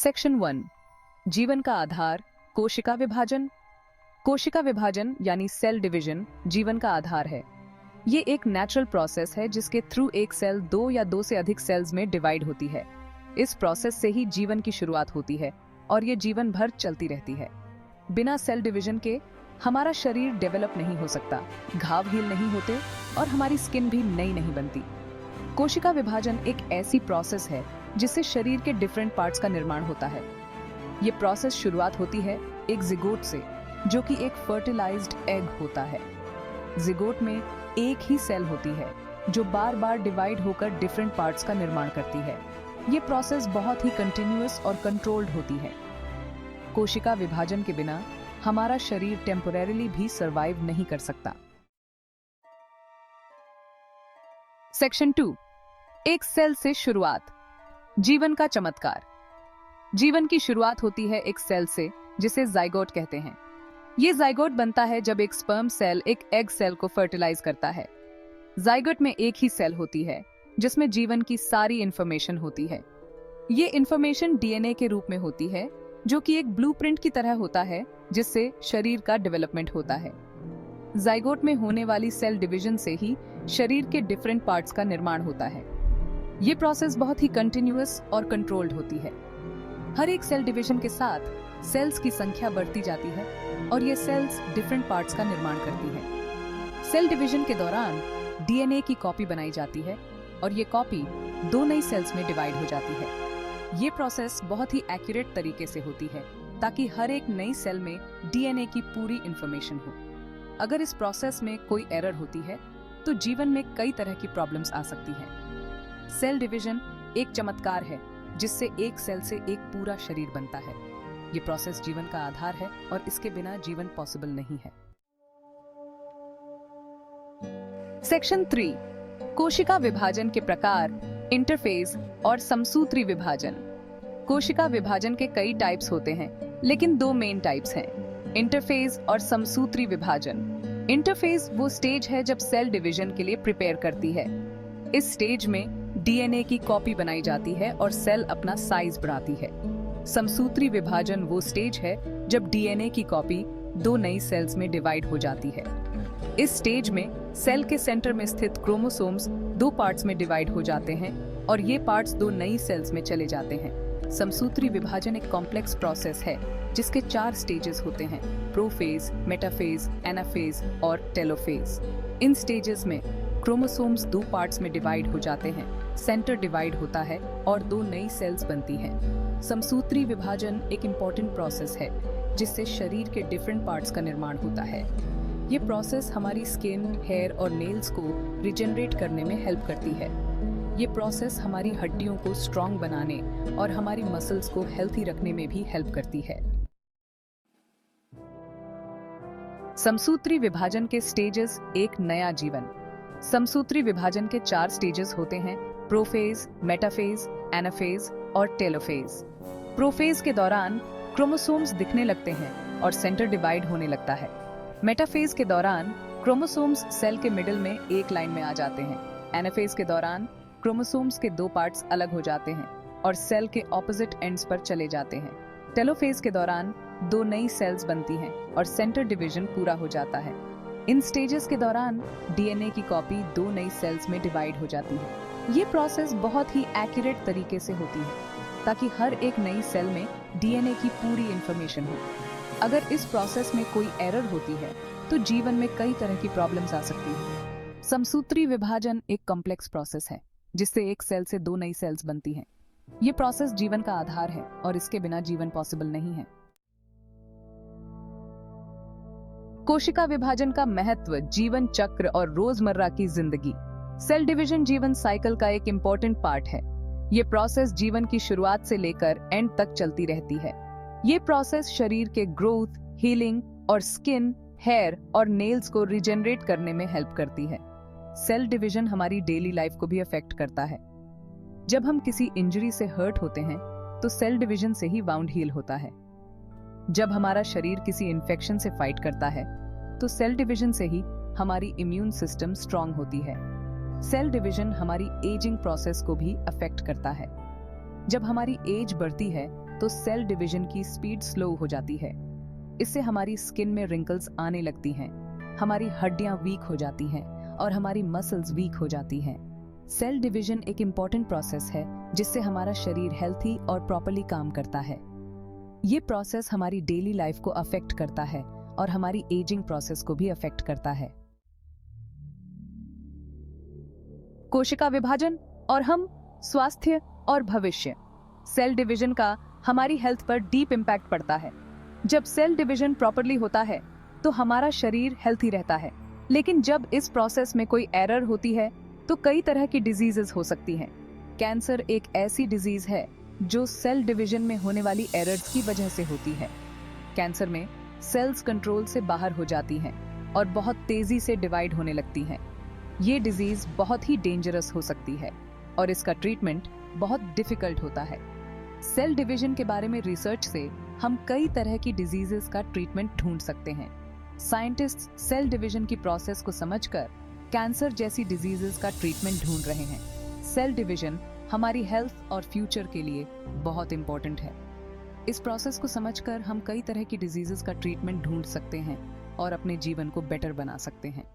Section 1 जीवन का आधार कोशिका विभाजन। कोशिका विभाजन यानी सेल डिवीजन जीवन का आधार है। ये एक नेचुरल प्रोसेस है जिसके थ्रू एक सेल दो या दो से अधिक सेल्स में डिवाइड होती है। इस प्रोसेस से ही जीवन की शुरुआत होती है और ये जीवन भर चलती रहती है। बिना सेल डिवीजन के हमारा शरीर डेवलप नहीं हो सकता, घाव हील नहीं होते और हमारी स्किन भी नई नहीं बनती। कोशिका विभाजन एक ऐसी प्रोसेस है जिससे शरीर के डिफरेंट पार्ट्स का निर्माण होता है। ये प्रोसेस शुरुआत होती है एक जिगोट से, जो कि एक फर्टिलाइज्ड एग होता है। जिगोट में एक ही सेल होती है जो बार बार डिवाइड होकर डिफरेंट पार्ट्स का निर्माण करती है। ये प्रोसेस बहुत ही कंटिन्यूअस और कंट्रोल्ड होती है। कोशिका विभाजन के बिना हमारा शरीर टेम्पोरेरीली भी सर्वाइव नहीं कर सकता। सेक्शन 2 एक सेल से शुरुआत जीवन का चमत्कार। जीवन की शुरुआत होती है एक सेल से जिसे जाइगोट कहते हैं। ये जाइगोट बनता है जब एक स्पर्म सेल एक एग सेल को फर्टिलाइज करता है। जाइगोट में एक ही सेल होती है जिसमें जीवन की सारी इंफॉर्मेशन होती है। ये इंफॉर्मेशन डीएनए के रूप में होती है जो कि एक ब्लूप्रिंट की तरह होता है जिससे शरीर का डेवलपमेंट होता है। जाइगोट में होने वाली सेल डिवीजन से ही शरीर के डिफरेंट पार्ट्स का निर्माण होता है। ये प्रोसेस बहुत ही कंटिन्यूअस और कंट्रोल्ड होती है। हर एक सेल डिवीजन के साथ सेल्स की संख्या बढ़ती जाती है और ये सेल्स डिफरेंट पार्ट्स का निर्माण करती है। सेल डिवीजन के दौरान डीएनए की कॉपी बनाई जाती है और ये कॉपी दो नई सेल्स में डिवाइड हो जाती है। ये प्रोसेस बहुत ही एक्यूरेट तरीके से होती है ताकि हर एक नई सेल में डीएनए की पूरी इंफॉर्मेशन हो। अगर इस प्रोसेस में कोई एरर होती है तो जीवन में कई तरह की प्रॉब्लम्स आ सकती हैं। सेल डिवीजन एक चमत्कार है जिससे एक सेल से एक पूरा शरीर बनता है। ये प्रोसेस जीवन का आधार है और इसके बिना जीवन पॉसिबल नहीं है। सेक्शन 3 कोशिका विभाजन के प्रकार, इंटरफेज और समसूत्री विभाजन। कोशिका विभाजन के कई टाइप्स होते हैं लेकिन दो मेन टाइप्स हैं, इंटरफेज और समसूत्री विभाजन। इंटरफेज वो स्टेज है जब सेल डिवीजन के लिए प्रिपेयर करती है। इस स्टेज में डीएनए की कॉपी बनाई जाती है और सेल अपना साइज बढ़ाती है। समसूत्री विभाजन वो स्टेज है जब डीएनए की कॉपी दो नई सेल्स में डिवाइड हो जाती है। इस स्टेज में सेल के सेंटर में स्थित क्रोमोसोम्स दो पार्ट्स में डिवाइड हो जाते हैं और ये पार्ट्स दो नई सेल्स में चले जाते हैं। समसूत्री विभाजन एक कॉम्प्लेक्स प्रोसेस है जिसके 4 स्टेजेस होते हैं, प्रोफेज, मेटाफेज, एनाफेज और टेलोफेज। इन स्टेजेस में क्रोमोसोम्स दो पार्ट्स में डिवाइड हो जाते हैं, सेंटर डिवाइड होता है और दो नई सेल्स बनती हैं। समसूत्री विभाजन एक इम्पॉर्टेंट प्रोसेस है जिससे शरीर के डिफरेंट पार्ट्स का निर्माण होता है। ये प्रोसेस हमारी स्किन, हेयर और नेल्स को रिजेनरेट करने में हेल्प करती है। ये प्रोसेस हमारी हड्डियों को स्ट्रॉन्ग बनाने और हमारी मसल्स को हेल्थी रखने में भी हेल्प करती है। समसूत्री विभाजन के स्टेजेस, एक नया जीवन। समसूत्री विभाजन के 4 स्टेजेस होते हैं, प्रोफेज, मेटाफेज, एनाफेज और टेलोफेज। प्रोफेज के दौरान क्रोमोसोम्स दिखने लगते हैं और सेंटर डिवाइड होने लगता है। मेटाफेज के दौरान क्रोमोसोम्स सेल के मिडिल में एक लाइन में आ जाते हैं। एनाफेज के दौरान क्रोमोसोम्स के दो पार्ट्स अलग हो जाते हैं और सेल के ऑपोजिट एंड्स पर चले जाते हैं। टेलोफेज के दौरान दो नई सेल्स बनती हैं और सेंटर डिवीजन पूरा हो जाता है। इन स्टेजेस के दौरान डीएनए की कॉपी दो नई सेल्स में डिवाइड हो जाती है। ये प्रोसेस बहुत ही एक्यूरेट तरीके से होती है ताकि हर एक नई सेल में डीएनए की पूरी इंफॉर्मेशन हो। अगर इस प्रोसेस में कोई एरर होती है तो जीवन में कई तरह की प्रॉब्लम्स आ सकती हैं। समसूत्री विभाजन एक कॉम्प्लेक्स प्रोसेस है जिससे एक सेल से दो नई सेल्स बनती हैं। ये प्रोसेस जीवन का आधार है और इसके बिना जीवन पॉसिबल नहीं है। कोशिका विभाजन का महत्व, जीवन चक्र और रोजमर्रा की जिंदगी। सेल डिवीजन जीवन साइकिल का एक इम्पोर्टेंट पार्ट है। ये प्रोसेस जीवन की शुरुआत से लेकर एंड तक चलती रहती है। ये प्रोसेस शरीर के ग्रोथ, हीलिंग और स्किन, हेयर और नेल्स को रिजेनरेट करने में हेल्प करती है। सेल डिवीजन हमारी डेली लाइफ को भी अफेक्ट करता है। जब हम किसी इंजरी से हर्ट होते हैं तो सेल डिवीजन से ही वाउंड हील होता है। जब हमारा शरीर किसी इन्फेक्शन से फाइट करता है तो सेल डिवीजन से ही हमारी इम्यून सिस्टम स्ट्रांग होती है। सेल डिवीजन हमारी एजिंग प्रोसेस को भी अफेक्ट करता है। जब हमारी एज बढ़ती है तो सेल डिवीजन की स्पीड स्लो हो जाती है। इससे हमारी स्किन में रिंकल्स आने लगती हैं, हमारी हड्डियां वीक हो जाती हैं और हमारी मसल्स वीक हो जाती हैं। सेल डिवीजन एक इम्पॉर्टेंट प्रोसेस है जिससे हमारा शरीर हेल्थी और प्रॉपर्ली काम करता है। ये प्रोसेस हमारी डेली लाइफ को अफेक्ट करता है और हमारी एजिंग प्रोसेस को भी अफेक्ट करता है। कोशिका विभाजन और हम, स्वास्थ्य और भविष्य। सेल डिवीजन का हमारी हेल्थ पर डीप इम्पैक्ट पड़ता है। जब सेल डिवीजन प्रॉपर्ली होता है तो हमारा शरीर हेल्थी रहता है, लेकिन जब इस प्रोसेस में कोई एरर होती है तो कई तरह की डिजीजेस हो सकती हैं। कैंसर एक ऐसी डिजीज है जो सेल डिवीजन में होने वाली एरर्स की वजह से होती है। कैंसर में सेल्स कंट्रोल से बाहर हो जाती हैं और बहुत तेजी से डिवाइड होने लगती हैं। ये डिजीज बहुत ही डेंजरस हो सकती है और इसका ट्रीटमेंट बहुत डिफिकल्ट होता है। सेल डिवीजन के बारे में रिसर्च से हम कई तरह की डिजीजेस का ट्रीटमेंट ढूंढ सकते हैं। साइंटिस्ट सेल डिवीजन की प्रोसेस को समझकर कैंसर जैसी डिजीजेस का ट्रीटमेंट ढूंढ रहे हैं। सेल डिवीजन हमारी हेल्थ और फ्यूचर के लिए बहुत इंपॉर्टेंट है। इस प्रोसेस को समझकर हम कई तरह की डिजीजेस का ट्रीटमेंट ढूंढ सकते हैं और अपने जीवन को बेटर बना सकते हैं।